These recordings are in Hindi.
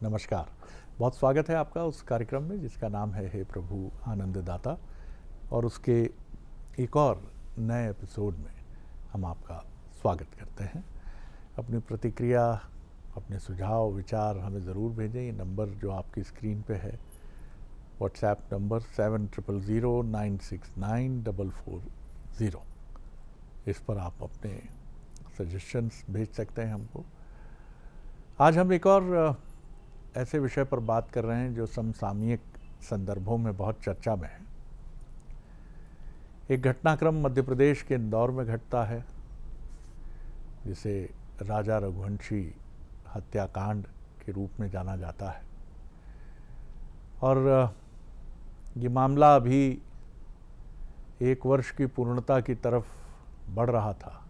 नमस्कार। बहुत स्वागत है आपका उस कार्यक्रम में जिसका नाम है हे प्रभु आनंददाता, और उसके एक और नए एपिसोड में हम आपका स्वागत करते हैं। अपनी प्रतिक्रिया, अपने सुझाव, विचार हमें ज़रूर भेजें। ये नंबर जो आपकी स्क्रीन पे है, व्हाट्सएप नंबर 7009694440, इस पर आप अपने सजेशंस भेज सकते हैं हमको। आज हम एक और ऐसे विषय पर बात कर रहे हैं जो समसामयिक संदर्भों में बहुत चर्चा में है। एक घटनाक्रम मध्य प्रदेश के इंदौर में घटता है, जिसे राजा रघुवंशी हत्याकांड के रूप में जाना जाता है। और ये मामला अभी 1 वर्ष की पूर्णता की तरफ बढ़ रहा था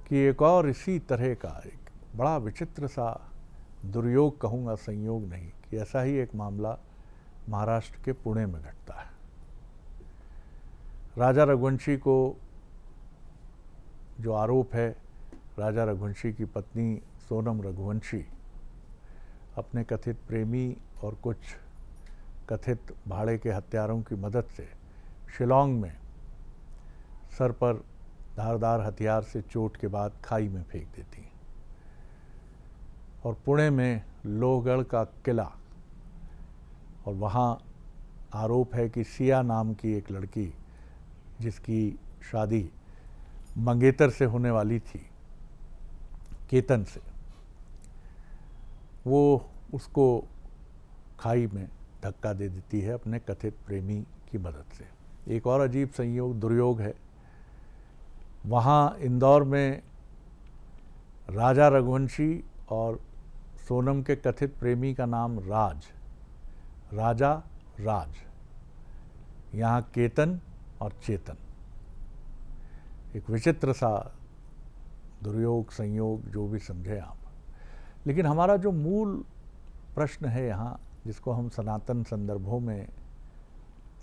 कि एक और इसी तरह का एक बड़ा विचित्र सा दुर्योग कहूँगा, संयोग नहीं, कि ऐसा ही एक मामला महाराष्ट्र के पुणे में घटता है। राजा रघुवंशी को जो आरोप है, राजा रघुवंशी की पत्नी सोनम रघुवंशी अपने कथित प्रेमी और कुछ कथित भाड़े के हत्यारों की मदद से शिलांग में सर पर धारदार हथियार से चोट के बाद खाई में फेंक देती हैं। और पुणे में लोहगढ़ का किला, और वहाँ आरोप है कि सिया नाम की एक लड़की, जिसकी शादी मंगेतर से होने वाली थी, केतन से, वो उसको खाई में धक्का दे देती है अपने कथित प्रेमी की मदद से। एक और अजीब संयोग, दुर्योग है। वहाँ इंदौर में राजा रघुवंशी और सोनम के कथित प्रेमी का नाम राजा राज, यहाँ केतन और चेतन। एक विचित्र सा दुर्योग, संयोग, जो भी समझे आप। लेकिन हमारा जो मूल प्रश्न है यहाँ, जिसको हम सनातन संदर्भों में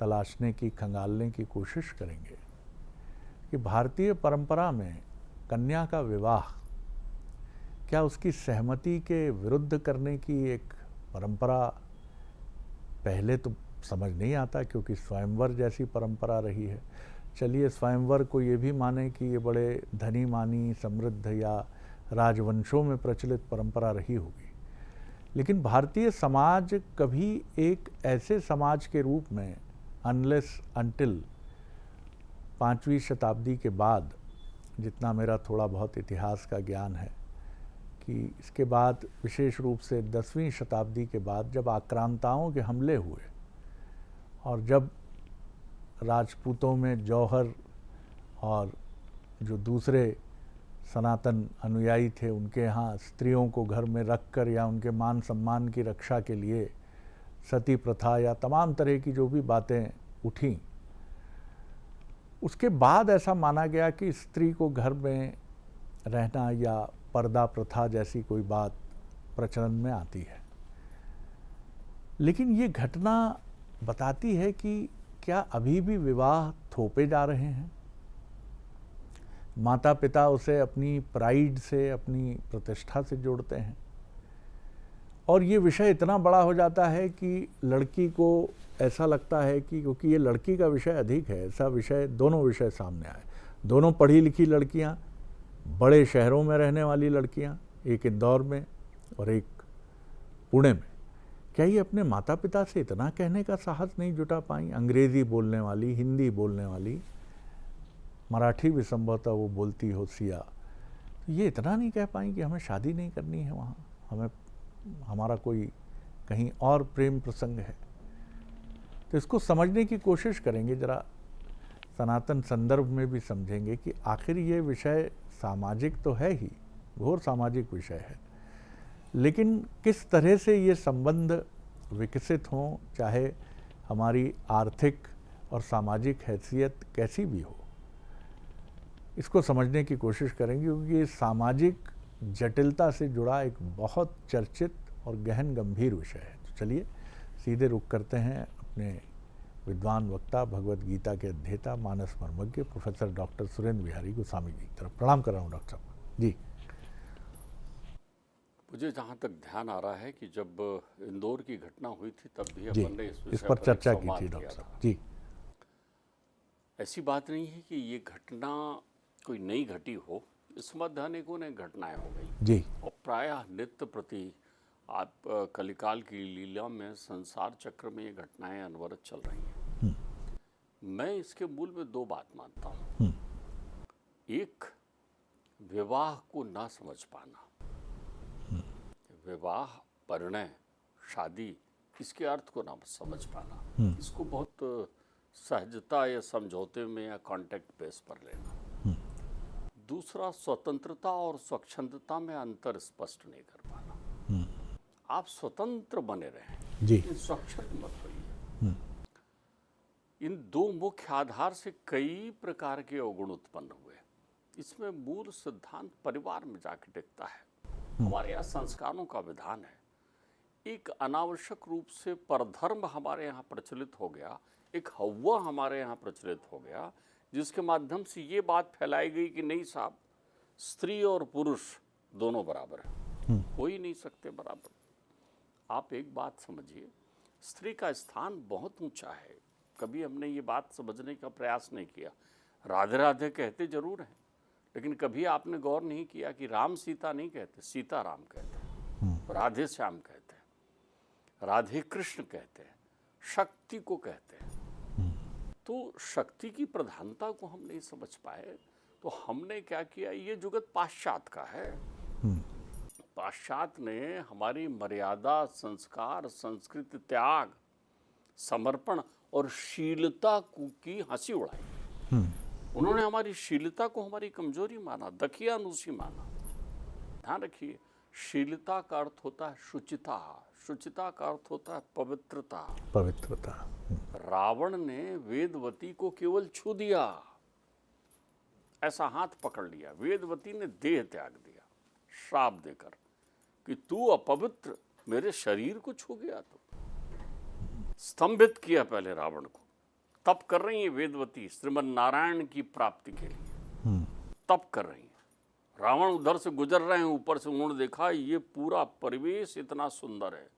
तलाशने की, खंगालने की कोशिश करेंगे, कि भारतीय परंपरा में कन्या का विवाह क्या उसकी सहमति के विरुद्ध करने की एक परंपरा पहले तो समझ नहीं आता, क्योंकि स्वयंवर जैसी परंपरा रही है। चलिए, स्वयंवर को ये भी माने कि ये बड़े धनी मानी, समृद्ध या राजवंशों में प्रचलित परंपरा रही होगी, लेकिन भारतीय समाज कभी एक ऐसे समाज के रूप में, अनलेस अनटिल 5वीं शताब्दी के बाद, जितना मेरा थोड़ा बहुत इतिहास का ज्ञान है, कि इसके बाद विशेष रूप से 10वीं शताब्दी के बाद जब आक्रांताओं के हमले हुए और जब राजपूतों में जौहर और जो दूसरे सनातन अनुयायी थे, उनके यहाँ स्त्रियों को घर में रखकर या उनके मान सम्मान की रक्षा के लिए सती प्रथा या तमाम तरह की जो भी बातें उठीं, उसके बाद ऐसा माना गया कि स्त्री को घर में रहना या पर्दा प्रथा जैसी कोई बात प्रचलन में आती है। लेकिन ये घटना बताती है कि क्या अभी भी विवाह थोपे जा रहे हैं। माता पिता उसे अपनी प्राइड से, अपनी प्रतिष्ठा से जोड़ते हैं, और ये विषय इतना बड़ा हो जाता है कि लड़की को ऐसा लगता है कि क्योंकि ये लड़की का विषय अधिक है, ऐसा विषय, दोनों विषय सामने आए, दोनों पढ़ी लिखी लड़कियां, बड़े शहरों में रहने वाली लड़कियां, एक इंदौर में और एक पुणे में, क्या ये अपने माता पिता से इतना कहने का साहस नहीं जुटा पाई? अंग्रेज़ी बोलने वाली, हिंदी बोलने वाली, मराठी भी संभवतः वो बोलती हो, सिया, तो ये इतना नहीं कह पाई कि हमें शादी नहीं करनी है, वहाँ हमें, हमारा कोई कहीं और प्रेम प्रसंग है। तो इसको समझने की कोशिश करेंगे, ज़रा सनातन संदर्भ में भी समझेंगे कि आखिर ये विषय सामाजिक तो है ही, घोर सामाजिक विषय है, लेकिन किस तरह से ये संबंध विकसित हों, चाहे हमारी आर्थिक और सामाजिक हैसियत कैसी भी हो, इसको समझने की कोशिश करेंगे, क्योंकि ये सामाजिक जटिलता से जुड़ा एक बहुत चर्चित और गहन गंभीर विषय है। तो चलिए सीधे रुख करते हैं अपने विद्वान वक्ता, भगवत गीता के अध्येता, मानस मर्मज्ञ प्रोफेसर डॉक्टर सुरेंद्र बिहारी गोस्वामी जी की तरफ। प्रणाम कर रहा हूँ डॉक्टर साहब जी। मुझे जहाँ तक ध्यान आ रहा है कि जब इंदौर की घटना हुई थी तब भी जी, अपन ने इस इस विषय पर पर एक चर्चा की संवाद थी किया डॉक्टर था। साहब जी। ऐसी बात नहीं है कि ये घटना कोई नई घटी हो, इस मध्य अनेकों ने घटनाएं हो गई जी और प्रायः नित्य प्रति आप कलिकाल की लीला में संसार चक्र में ये घटनाएं अनवरत चल रही हैं। मैं इसके मूल में दो बात मानता हूँ। एक, विवाह को ना समझ पाना, विवाह, परिणय, शादी, इसके अर्थ को ना समझ पाना, इसको बहुत सहजता या समझौते में या कॉन्टेक्ट बेस पर लेना। दूसरा, स्वतंत्रता और स्वच्छंदता में अंतर स्पष्ट नहीं कर पाना। आप स्वतंत्र बने रहें, जी लेकिन स्वच्छंद मत होइए। इन दो मुख्य आधार से कई प्रकार के अवगुण उत्पन्न हुए। इसमें मूल सिद्धांत परिवार में जाके टिकता है। हमारे यहाँ संस्कारों का विधान है। एक अनावश्यक रूप से परधर्म हमारे यहाँ प्रचलित हो गया, एक हव्वा हमारे यहाँ प्रचलित हो गया, जिसके माध्यम से ये बात फैलाई गई कि नहीं साहब, स्त्री और पुरुष दोनों बराबर हैं, हो ही नहीं सकते बराबर। आप एक बात समझिए, स्त्री का स्थान बहुत ऊंचा है। कभी हमने ये बात समझने का प्रयास नहीं किया। राधे राधे कहते जरूर हैं, लेकिन कभी आपने गौर नहीं किया कि राम सीता नहीं कहते, सीता राम कहते हैं, राधे श्याम कहते हैं, राधे कृष्ण कहते हैं, शक्ति को कहते हैं। तो शक्ति की प्रधानता को हम नहीं समझ पाए, तो हमने क्या किया, ये जुगत पाश्चात्य का है। पाश्चात्य ने हमारी मर्यादा, संस्कार, संस्कृति, त्याग, समर्पण और शीलता की हंसी उड़ाई। उन्होंने हमारी शीलता को हमारी कमजोरी माना, दखियानुसी माना। ध्यान रखिए, शीलता का अर्थ होता है शुचिता, शुचिता का अर्थ होता है पवित्रता। पवित्रता। रावण ने वेदवती को केवल छू दिया, ऐसा हाथ पकड़ लिया, वेदवती ने देह त्याग दिया श्राप देकर कि तू अपवित्र, मेरे शरीर को छू गया। तो स्तंभित किया पहले रावण को। तप कर रही है वेदवती श्रीमन नारायण की प्राप्ति के लिए, तप कर रही है। रावण उधर से गुजर रहे हैं, ऊपर से उन्होंने देखा ये पूरा परिवेश इतना सुंदर है,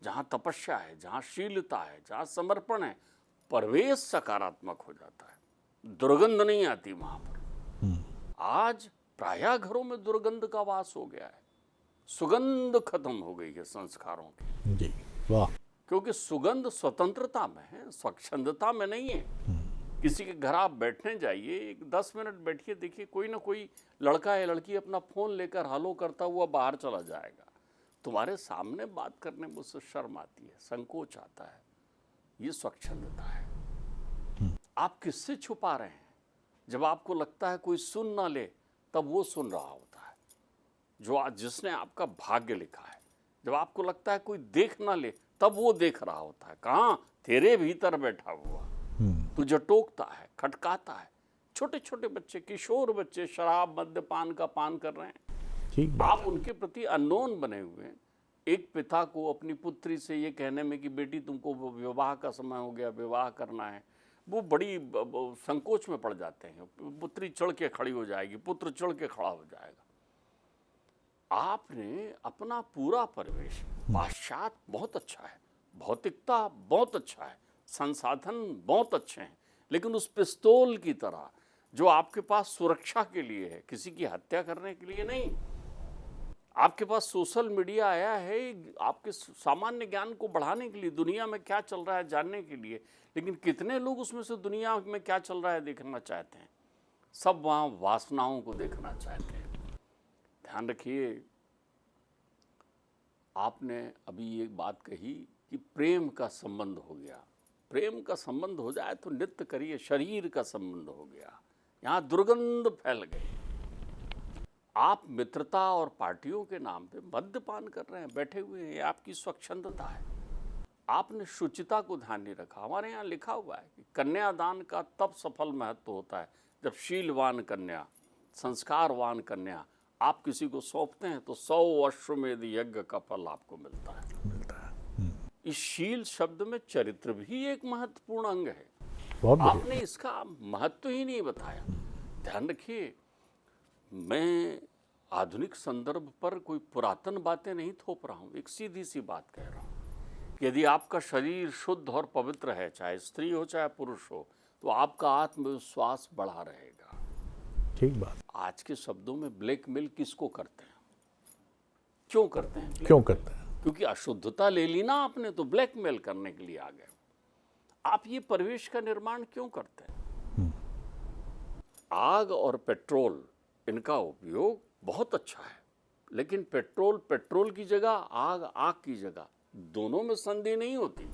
जहाँ तपस्या है, जहाँ शीलता है, जहाँ समर्पण है, परिवेश सकारात्मक हो जाता है, दुर्गंध नहीं आती वहाँ पर। आज प्रायः घरों में दुर्गंध का वास हो गया है, सुगंध खत्म हो गई है संस्कारों की। जी वाह। क्योंकि सुगंध स्वतंत्रता में है, स्वच्छंदता में नहीं है। किसी के घर आप बैठने जाइए, एक 10 मिनट बैठिए, देखिए कोई ना कोई लड़का या लड़की अपना फोन लेकर हालो करता हुआ बाहर चला जाएगा। तुम्हारे सामने बात करने में उससे शर्म आती है, संकोच आता है। ये स्वच्छंदता है। आप किससे छुपा रहे हैं? जब आपको लगता है कोई सुन ना ले, तब वो सुन रहा होता है जो जिसने आपका भाग्य लिखा है। जब आपको लगता है कोई देख ना ले, तब वो देख रहा होता है। कहाँ? तेरे भीतर बैठा हुआ, तुझे टोकता है, खटकाता है। छोटे छोटे बच्चे, किशोर बच्चे शराब मद्यपान का पान कर रहे हैं, ठीक बात। आप उनके प्रति अननोन बने हुए हैं। एक पिता को अपनी पुत्री से ये कहने में कि बेटी तुमको विवाह का समय हो गया, विवाह करना है, वो बड़ी संकोच में पड़ जाते हैं। पुत्री चढ़ के खड़ी हो जाएगी, पुत्र चढ़ के खड़ा हो जाएगा। आपने अपना पूरा परिवेश, पाश्चात्य बहुत अच्छा है, भौतिकता बहुत अच्छा है, संसाधन बहुत अच्छे हैं, लेकिन उस पिस्तौल की तरह जो आपके पास सुरक्षा के लिए है, किसी की हत्या करने के लिए नहीं। आपके पास सोशल मीडिया आया है आपके सामान्य ज्ञान को बढ़ाने के लिए, दुनिया में क्या चल रहा है जानने के लिए, लेकिन कितने लोग उसमें से दुनिया में क्या चल रहा है देखना चाहते हैं? सब वहाँ वासनाओं को देखना चाहते हैं। ध्यान रखिए, आपने अभी एक बात कही कि प्रेम का संबंध हो गया। प्रेम का संबंध हो जाए तो नृत्य करिए, शरीर का संबंध हो गया, यहाँ दुर्गंध फैल गई। आप मित्रता और पार्टियों के नाम पे मद्यपान कर रहे हैं, बैठे हुए हैं, आपकी स्वच्छंदता है। आपने शुचिता को ध्यान नहीं रखा। हमारे यहाँ लिखा हुआ है कि कन्यादान का तब सफल महत्व होता है जब शीलवान कन्या, संस्कारवान कन्या आप किसी को सौंपते हैं तो 100 अश्वमेध यज्ञ का फल आपको मिलता है। इस शील शब्द में चरित्र भी एक महत्वपूर्ण अंग है। आपने इसका महत्व ही नहीं बताया। ध्यान रखिए, मैं आधुनिक संदर्भ पर कोई पुरातन बातें नहीं थोप रहा हूं, एक सीधी सी बात कह रहा हूं कि यदि आपका शरीर शुद्ध और पवित्र है, चाहे स्त्री हो चाहे पुरुष हो, तो आपका आत्मविश्वास बढ़ा रहेगा। ठीक बात। आज के शब्दों में ब्लैकमेल किसको करते हैं, क्यों करते हैं? क्यों करते हैं? क्योंकि अशुद्धता ले ली ना आपने, तो ब्लैकमेल करने के लिए आ गए। आप ये परिवेश का निर्माण क्यों करते हैं? आग और पेट्रोल, इनका उपयोग बहुत अच्छा है, लेकिन पेट्रोल पेट्रोल की जगह, आग आग की जगह, दोनों में संधि नहीं होती।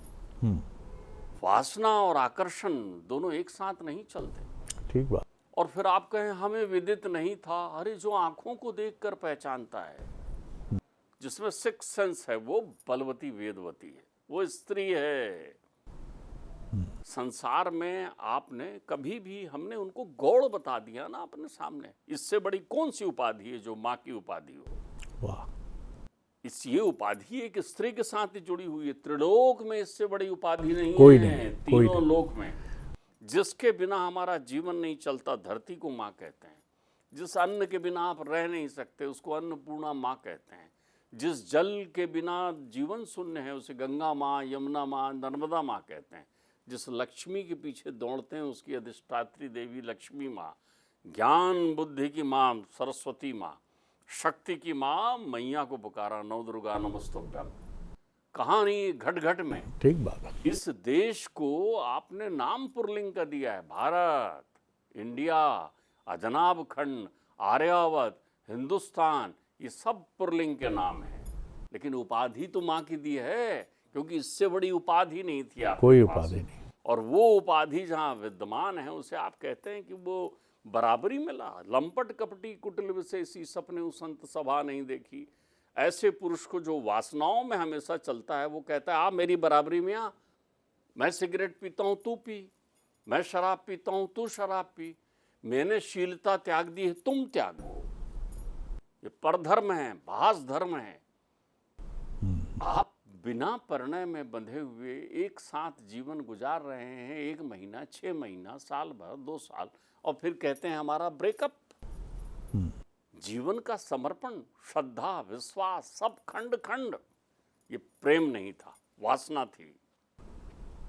वासना और आकर्षण दोनों एक साथ नहीं चलते। ठीक बात। और फिर आप कहें हमें विदित नहीं था। अरे जो आंखों को देखकर पहचानता है, जिसमें सिक्स सेंस है, वो बलवती वेदवती है, वो स्त्री है। संसार में आपने कभी भी, हमने उनको गौड़ बता दिया ना अपने सामने। इससे बड़ी कौन सी उपाधि है जो माँ की उपाधि हो? वाह। ये उपाधि एक स्त्री के साथ ही जुड़ी हुई है। त्रिलोक में इससे बड़ी उपाधि नहीं कोई है, नहीं, तीनों कोई नहीं। लोक में। जिसके बिना हमारा जीवन नहीं चलता, धरती को माँ कहते हैं। जिस अन्न के बिना आप रह नहीं सकते, उसको अन्नपूर्णा माँ कहते हैं। जिस जल के बिना जीवन शून्य है, उसे गंगा माँ, यमुना माँ, नर्मदा माँ कहते हैं। जिस लक्ष्मी के पीछे दौड़ते हैं, उसकी अधिष्ठात्री देवी लक्ष्मी माँ, ज्ञान बुद्धि की माँ सरस्वती माँ, शक्ति की माँ मैया को पुकारा, नव दुर्गा नमस्तुभ्यम। कहानी घट घट में। ठीक बात। इस देश को आपने नाम पुरलिंग का दिया है, भारत, इंडिया, अजनाब खंड, आर्यावत, हिंदुस्तान, ये सब पुरलिंग के नाम है। लेकिन उपाधि तो माँ की दी है, क्योंकि इससे बड़ी उपाधि नहीं थी आपके कोई पास। उपाधि नहीं। और वो उपाधि जहाँ विद्यमान है, उसे आप कहते हैं कि वो बराबरी मिला। लंपट कपटी कुटिल विशेषी, सपने उसंत सभा नहीं देखी। ऐसे पुरुष को जो वासनाओं में हमेशा चलता है, वो कहता है आप मेरी बराबरी में आ। मैं सिगरेट पीता हूँ, तू पी। मैं शराब पीता हूँ, तू शराब पी। मैंने शीलता त्याग दी है, तुम त्यागो। ये परधर्म है, भास धर्म है। आप बिना परिणय में बंधे हुए एक साथ जीवन गुजार रहे हैं, 1 महीना, 6 महीना, साल भर, 2 साल, और फिर कहते हैं हमारा ब्रेकअप। जीवन का समर्पण, श्रद्धा, विश्वास, सब खंड खंड। ये प्रेम नहीं था, वासना थी।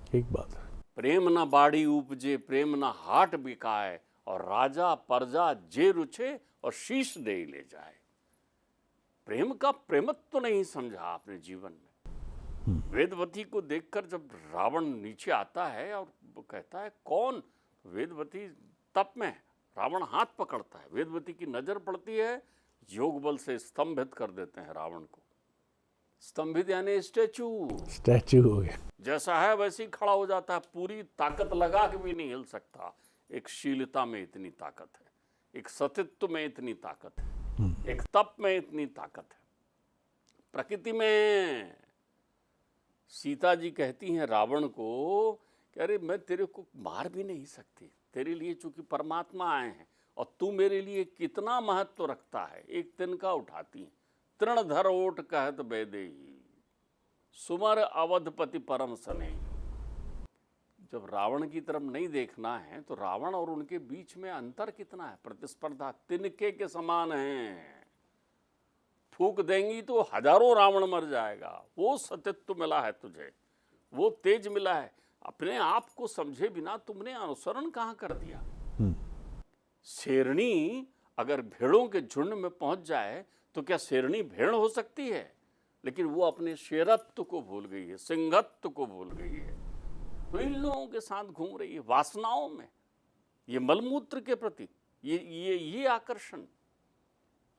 ठीक बात है। प्रेम न बाड़ी उपजे, प्रेम न हाट बिकाए, और राजा प्रजा जे रुचे, और शीश दे ले जाए। प्रेम का प्रेमत्व तो नहीं समझा आपने जीवन में। वेदवती को देखकर जब रावण नीचे आता है और वो कहता है कौन? वेदवती तप में, रावण हाथ पकड़ता है, वेदवती की नजर पड़ती है, योग बल से स्तंभित कर देते हैं रावण को। स्तंभित यानी स्टैचू हो गया। जैसा है वैसे ही खड़ा हो जाता है, पूरी ताकत लगा के भी नहीं हिल सकता। एक शीलता में इतनी ताकत है, एक सतित्व में इतनी ताकत है, एक तप में इतनी ताकत है। प्रकृति में सीता जी कहती हैं रावण को कि अरे मैं तेरे को मार भी नहीं सकती, तेरे लिए चूंकि परमात्मा आए हैं, और तू मेरे लिए कितना महत्व रखता है। एक तिनका उठाती हैं, तृणधर ओट कहत बेदेही, सुमर अवधपति परम सने। जब रावण की तरफ नहीं देखना है, तो रावण और उनके बीच में अंतर कितना है, प्रतिस्पर्धा तिनके के समान है। फूक देंगी तो हजारों रावण मर जाएगा। वो सतित्व मिला है तुझे, वो तेज मिला है। अपने आप को समझे बिना तुमने अनुसरण कहां कर दिया? शेरनी अगर भेड़ों के झुंड में पहुंच जाए तो क्या शेरनी भेड़ हो सकती है? लेकिन वो अपने शेरत्व को भूल गई है, सिंहत्व को भूल गई है। तो इन लोगों के साथ घूम रही है, वासनाओं में, ये मलमूत्र के प्रति ये आकर्षण।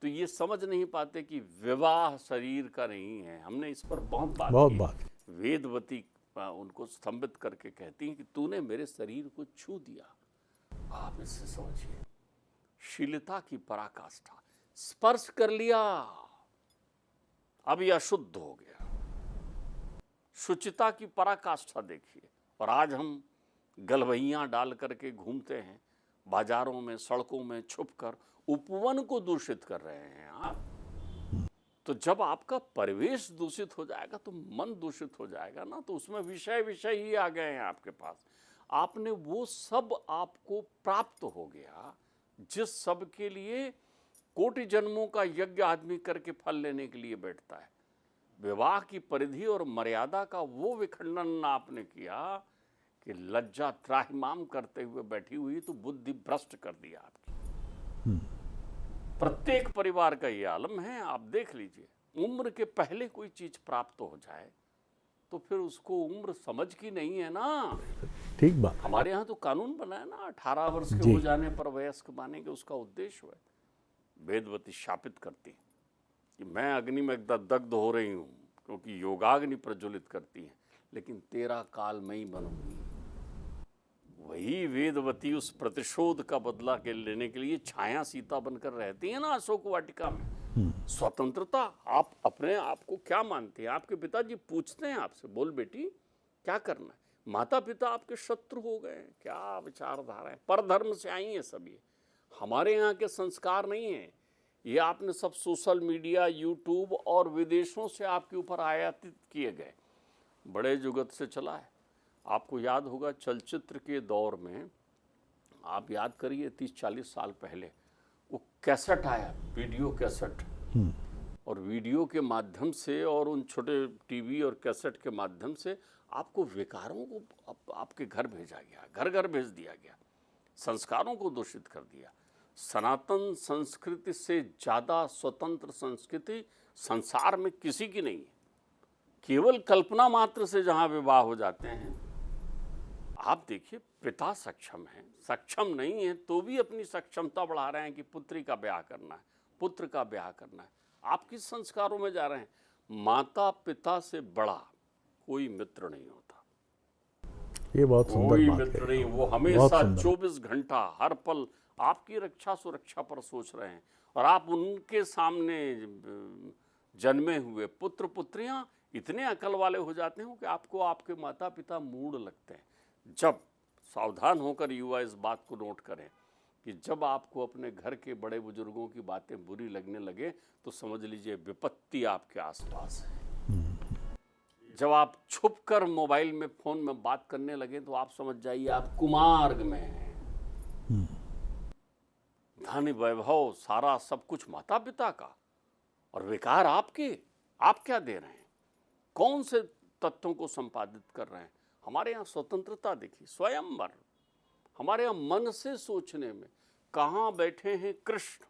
तो ये समझ नहीं पाते कि विवाह शरीर का नहीं है। हमने इस पर बहुत बात की। वेदवती उनको स्तंभित करके कहती हैं कि तूने मेरे शरीर को छू दिया। आप इससे समझिए, शीलता की पराकाष्ठा, स्पर्श कर लिया, अब यह अशुद्ध हो गया। शुचिता की पराकाष्ठा देखिए। और आज हम गलवहियां डाल करके घूमते हैं बाजारों में, सड़कों में छुपकर, उपवन को दूषित कर रहे हैं आप। तो जब आपका परिवेश दूषित हो जाएगा तो मन दूषित हो जाएगा ना। तो उसमें विषय ही आ गए हैं आपके पास। आपने वो सब आपको प्राप्त हो गया जिस सब के लिए कोटि जन्मों का यज्ञ आदमी करके फल लेने के लिए बैठता है। विवाह की परिधि और मर्यादा का वो विखंडन आपने किया कि लज्जा त्राहिमाम करते हुए बैठी हुई तो बुद्धि भ्रष्ट कर दिया आपकी। प्रत्येक परिवार का ये आलम है। आप देख लीजिए, उम्र के पहले कोई चीज प्राप्त हो जाए तो फिर उसको उम्र समझ की नहीं है ना। ठीक बात। हमारे यहाँ तो कानून बना है ना, 18 वर्ष के हो जाने पर वयस्क मानेंगे। उसका उद्देश्य है, वेदवती शापित करती है कि मैं अग्नि में दग्ध हो रही हूँ क्योंकि योगाग्नि प्रज्वलित करती है, लेकिन तेरा काल मैं ही बनूंगी। वही वेदवती उस प्रतिशोध का बदला के लेने के लिए छाया सीता बनकर रहती है ना अशोक वाटिका में। स्वतंत्रता, आप अपने आप को क्या मानते हैं? आपके पिताजी पूछते हैं आपसे, बोल बेटी क्या करना है? माता पिता आपके शत्रु हो गए, क्या विचारधारा है? परधर्म से आई है सब। ये हमारे यहाँ के संस्कार नहीं है, ये आपने सब सोशल मीडिया, यूट्यूब और विदेशों से आपके ऊपर आयातित किए गए। बड़े जुगत से चला है। आपको याद होगा चलचित्र के दौर में, आप याद करिए 30-40 साल पहले वो कैसेट आया, वीडियो कैसेट, और वीडियो के माध्यम से और उन छोटे टीवी और कैसेट के माध्यम से आपको विकारों को आपके घर भेजा गया, घर घर भेज दिया गया, संस्कारों को दूषित कर दिया। सनातन संस्कृति से ज़्यादा स्वतंत्र संस्कृति संसार में किसी की नहीं है। केवल कल्पना मात्र से जहाँ विवाह हो जाते हैं, आप देखिए पिता सक्षम है, सक्षम नहीं है तो भी अपनी सक्षमता बढ़ा रहे हैं कि पुत्री का ब्याह करना है, पुत्र का ब्याह करना है। आप किस संस्कारों में जा रहे हैं? माता पिता से बड़ा कोई मित्र नहीं होता। ये बहुत सुंदर कोई बात मित्र है। नहीं, वो हमेशा 24 घंटा हर पल आपकी रक्षा सुरक्षा पर सोच रहे हैं। और आप उनके सामने जन्मे हुए पुत्र पुत्रियां इतने अकल वाले हो जाते हैं कि आपको आपके माता पिता मूढ़ लगते हैं। जब सावधान होकर युवा इस बात को नोट करें कि जब आपको अपने घर के बड़े बुजुर्गों की बातें बुरी लगने लगे तो समझ लीजिए विपत्ति आपके आसपास है। जब आप छुपकर मोबाइल में, फोन में बात करने लगे तो आप समझ जाइए आप कुमार्ग में हैं। धन वैभव सारा सब कुछ माता पिता का, और विकार आपके। आप क्या दे रहे हैं? कौन से तत्वों को संपादित कर रहे हैं? हमारे यहाँ स्वतंत्रता देखिए, स्वयंवर। हमारे यहाँ मन से सोचने में, कहाँ बैठे हैं कृष्ण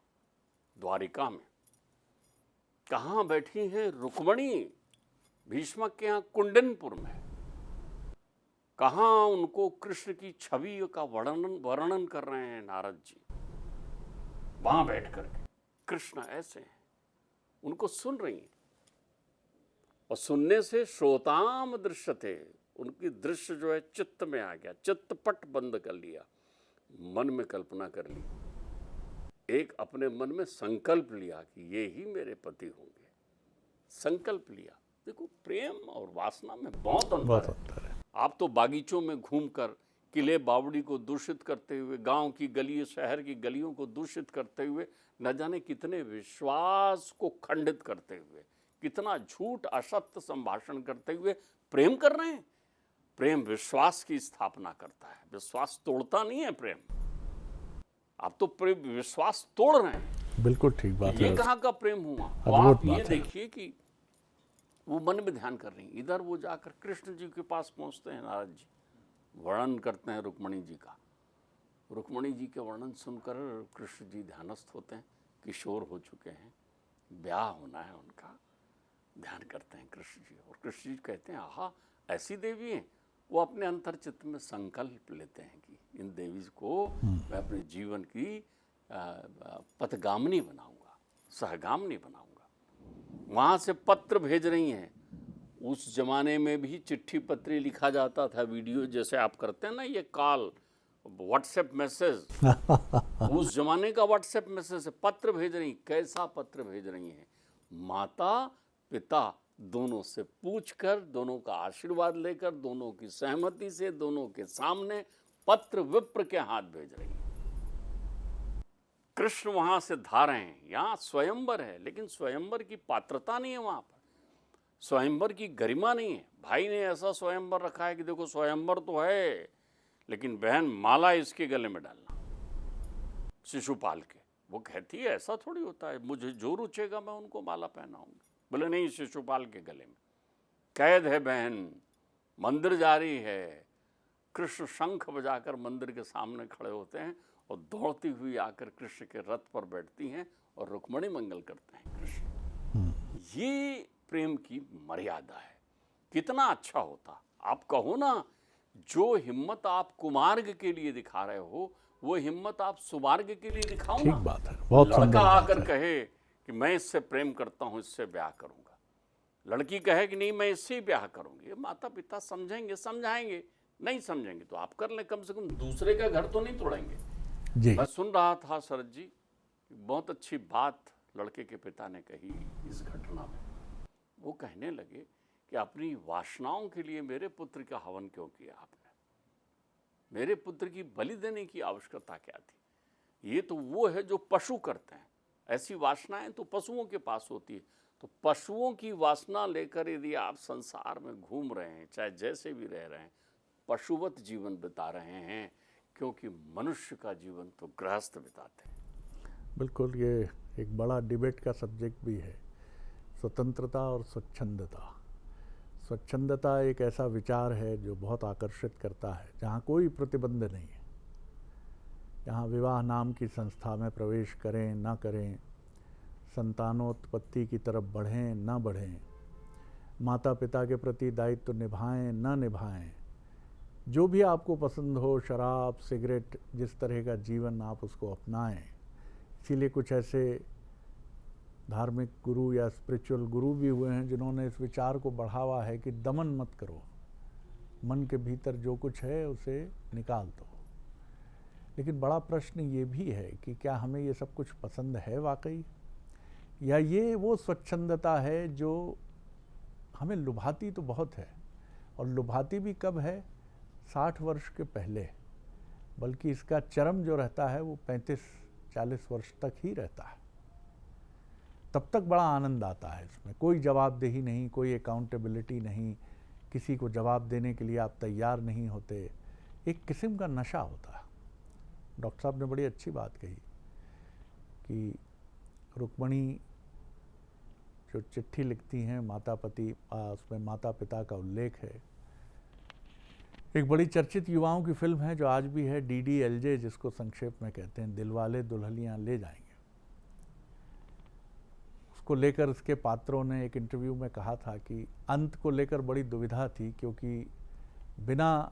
द्वारिका में, कहाँ बैठी हैं रुक्मणी भीष्मक के यहाँ कुंडनपुर में, कहाँ उनको कृष्ण की छवि का वर्णन कर रहे हैं नारद जी, वहां बैठ करके कृष्ण ऐसे हैं, उनको सुन रही हैं। और सुनने से श्रोताम दृश्य थे, उनकी दृश्य जो है चित्त में आ गया, चित्तपट बंद कर लिया, मन में कल्पना कर ली, एक अपने मन में संकल्प लिया कि ये ही मेरे पति होंगे, संकल्प लिया। देखो प्रेम और वासना में बहुत अंतर है। आप तो बागीचों में घूमकर किले बावड़ी को दूषित करते हुए, गांव की गली शहर की गलियों को दूषित करते हुए, न जाने कितने विश्वास को खंडित करते हुए, कितना झूठ असत्य संभाषण करते हुए प्रेम कर रहे हैं। प्रेम विश्वास की स्थापना करता है, विश्वास तोड़ता नहीं है प्रेम। आप तो प्रेम विश्वास तोड़ रहे हैं। बिल्कुल ठीक बात है। ये कहाँ का प्रेम हुआ? तो आप ये देखिए कि वो मन में ध्यान कर रही हैं। इधर वो जाकर कृष्ण जी के पास पहुंचते हैं, नारद जी वर्णन करते हैं रुक्मणी जी का। रुक्मणी जी के वर्णन सुनकर कृष्ण जी ध्यानस्थ होते हैं, किशोर हो चुके हैं, ब्याह होना है उनका, ध्यान करते हैं कृष्ण जी। और कृष्ण जी कहते हैं आहा ऐसी देवी हैं। वो अपने अंतर्चित्त में संकल्प लेते हैं कि इन देवी को मैं अपने जीवन की पथगामिनी बनाऊंगा, सहगामिनी बनाऊंगा। वहाँ से पत्र भेज रही हैं। उस जमाने में भी चिट्ठी पत्री लिखा जाता था, वीडियो जैसे आप करते हैं ना, ये कॉल व्हाट्सएप मैसेज, उस जमाने का व्हाट्सएप मैसेज से पत्र भेज रही। कैसा पत्र भेज रही हैं? माता पिता दोनों से पूछकर, दोनों का आशीर्वाद लेकर, दोनों की सहमति से, दोनों के सामने पत्र विप्र के हाथ भेज रही हैं। कृष्ण वहां से धा रहे हैं। यहाँ स्वयंवर है, लेकिन स्वयंवर की पात्रता नहीं है, वहां पर स्वयंवर की गरिमा नहीं है। भाई ने ऐसा स्वयंवर रखा है कि देखो स्वयंवर तो है, लेकिन बहन माला इसके गले में डालना, शिशुपाल के, वो कहती है ऐसा थोड़ी होता है, मुझे जो रुचेगा मैं उनको माला पहनाऊंगी। बोले नहीं, शिशुपाल के गले में कैद है बहन, मंदिर जारी है। कृष्ण शंख बजाकर मंदिर के सामने खड़े होते हैं और दौड़ती हुई आकर कृष्ण के रथ पर बैठती हैं और रुक्मणी मंगल करते हैं कृष्ण। ये प्रेम की मर्यादा है। कितना अच्छा होता, आप कहो ना, जो हिम्मत आप कुमार्ग के लिए दिखा रहे हो वो हिम्मत आप सुमार्ग के लिए दिखाओ ना। ठीक बात है, बहुत सुंदर लड़का बात आकर है। कहे कि मैं इससे प्रेम करता हूं, इससे ब्याह करूंगा, लड़की कहे कि नहीं मैं इससे ही ब्याह करूंगी, माता पिता समझेंगे, समझाएंगे, नहीं समझेंगे तो आप कर लें, कम से कम दूसरे का घर तो नहीं तोड़ेंगे। जी मैं सुन रहा था शरद जी, बहुत अच्छी बात लड़के के पिता ने कही इस घटना में। वो कहने लगे कि अपनी वासनाओं के लिए मेरे पुत्र का हवन क्यों किया आपने, मेरे पुत्र की बलि देने की आवश्यकता क्या थी। ये तो वो है जो पशु करते हैं, ऐसी वासनाएं तो पशुओं के पास होती है। तो पशुओं की वासना लेकर यदि आप संसार में घूम रहे हैं, चाहे जैसे भी रह रहे हैं, पशुवत जीवन बिता रहे हैं, क्योंकि मनुष्य का जीवन तो गृहस्थ बिताते हैं। बिल्कुल, ये एक बड़ा डिबेट का सब्जेक्ट भी है, स्वतंत्रता और स्वच्छंदता। स्वच्छंदता एक ऐसा विचार है जो बहुत आकर्षित करता है, जहाँ कोई प्रतिबंध नहीं है, जहाँ विवाह नाम की संस्था में प्रवेश करें ना करें, संतानोत्पत्ति की तरफ बढ़ें ना बढ़ें, माता पिता के प्रति दायित्व निभाएं ना निभाएं, जो भी आपको पसंद हो, शराब, सिगरेट, जिस तरह का जीवन आप उसको अपनाएं। इसीलिए कुछ ऐसे धार्मिक गुरु या स्पिरिचुअल गुरु भी हुए हैं जिन्होंने इस विचार को बढ़ावा है कि दमन मत करो, मन के भीतर जो कुछ है उसे निकाल दो। लेकिन बड़ा प्रश्न ये भी है कि क्या हमें ये सब कुछ पसंद है वाकई, या ये वो स्वच्छंदता है जो हमें लुभाती तो बहुत है, और लुभाती भी कब है, 60 वर्ष के पहले, बल्कि इसका चरम जो रहता है वो 35-40 वर्ष तक ही रहता है। तब तक बड़ा आनंद आता है इसमें, कोई जवाबदेही नहीं, कोई अकाउंटेबिलिटी नहीं, किसी को जवाब देने के लिए आप तैयार नहीं होते, एक किस्म का नशा होता है। डॉक्टर साहब ने बड़ी अच्छी बात कही कि रुक्मणी जो चिट्ठी लिखती हैं माता पिता, उसमें माता पिता का उल्लेख है। एक बड़ी चर्चित युवाओं की फिल्म है जो आज भी है, DDLJ जिसको संक्षेप में कहते हैं, दिलवाले दुल्हनियाँ ले जाएंगे। उसको लेकर इसके पात्रों ने एक इंटरव्यू में कहा था कि अंत को लेकर बड़ी दुविधा थी, क्योंकि बिना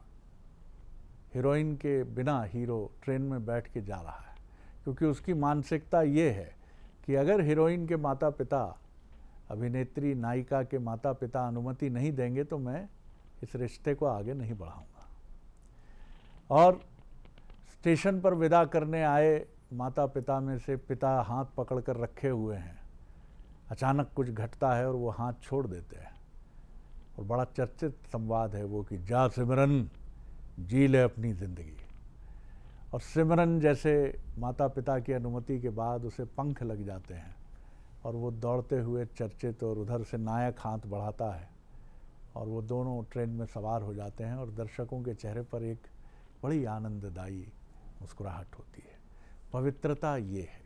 हीरोइन के बिना हीरो ट्रेन में बैठ के जा रहा है, क्योंकि उसकी मानसिकता ये है कि अगर हीरोइन के माता पिता, अभिनेत्री नायिका के माता पिता अनुमति नहीं देंगे तो मैं इस रिश्ते को आगे नहीं बढ़ाऊंगा। और स्टेशन पर विदा करने आए माता पिता में से पिता हाथ पकड़कर रखे हुए हैं, अचानक कुछ घटता है और वो हाथ छोड़ देते हैं, और बड़ा चर्चित संवाद है वो कि जा सिमरन, जी ले अपनी ज़िंदगी। और सिमरन जैसे माता पिता की अनुमति के बाद उसे पंख लग जाते हैं और वो दौड़ते हुए चर्चित, और उधर से नायक हाथ बढ़ाता है और वो दोनों ट्रेन में सवार हो जाते हैं, और दर्शकों के चेहरे पर एक बड़ी आनंददायी मुस्कुराहट होती है। पवित्रता ये है,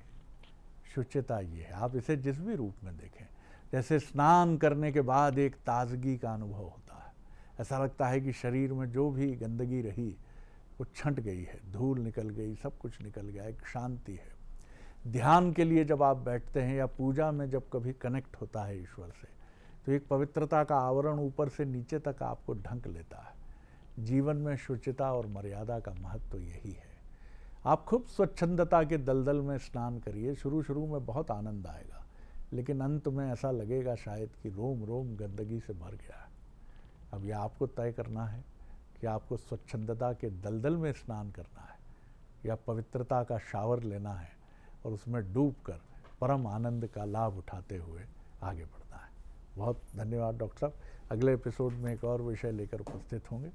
शुचिता ये है, आप इसे जिस भी रूप में देखें। जैसे स्नान करने के बाद एक ताजगी का अनुभव होता है, ऐसा लगता है कि शरीर में जो भी गंदगी रही वो छंट गई है, धूल निकल गई, सब कुछ निकल गया, एक शांति है। ध्यान के लिए जब आप बैठते हैं या पूजा में जब कभी कनेक्ट होता है ईश्वर से, तो एक पवित्रता का आवरण ऊपर से नीचे तक आपको ढक लेता है। जीवन में शुचिता और मर्यादा का महत्व यही है। आप खूब स्वच्छंदता के दलदल में स्नान करिए, शुरू शुरू में बहुत आनंद आएगा, लेकिन अंत में ऐसा लगेगा शायद कि रोम रोम गंदगी से भर गया है। अब यह आपको तय करना है कि आपको स्वच्छंदता के दलदल में स्नान करना है या पवित्रता का शावर लेना है और उसमें डूबकर परम आनंद का लाभ उठाते हुए आगे बढ़ना है। बहुत धन्यवाद डॉक्टर साहब। अगले एपिसोड में एक और विषय लेकर उपस्थित होंगे।